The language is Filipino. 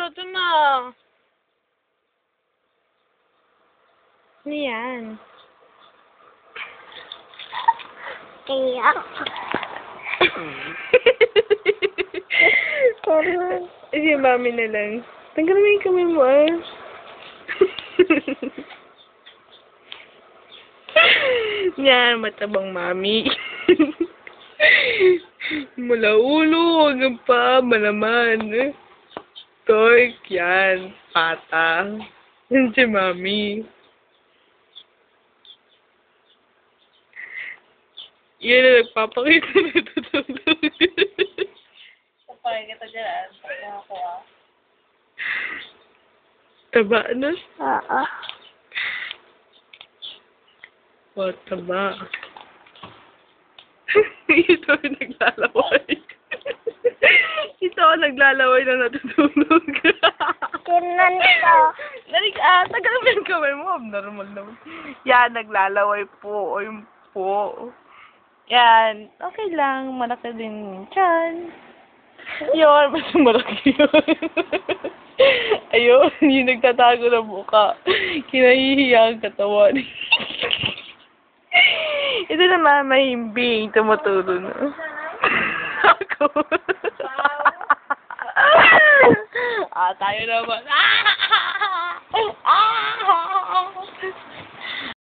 ito na. Ano yan? Kaya. Si mami na lang. Tanggalin mo yung kamay mo, ah. Yan, matabang mami. Mula ulo, hanggang pa, malaman. Tork, yan. Pata. Yan si mami. Yan na nagpapakita na tutulog. Kapag kita dyan, ako ah. Taba na? Oo. O, taba. Ito ang naglalaway. Ito ang naglalaway na natutulog. Kinan ko. Tagal mo yung kamay mo. Abnormal naman. Yan, naglalaway po. O yung po. Yan. Okay lang. Malaki din yan. Yun. Mas malaki yun. Ayun. Yung nagtatago ng buka. Kinahihiya ang katawan. Ito naman, mahimbing. Tumutulo na. Ako. Tayo naman.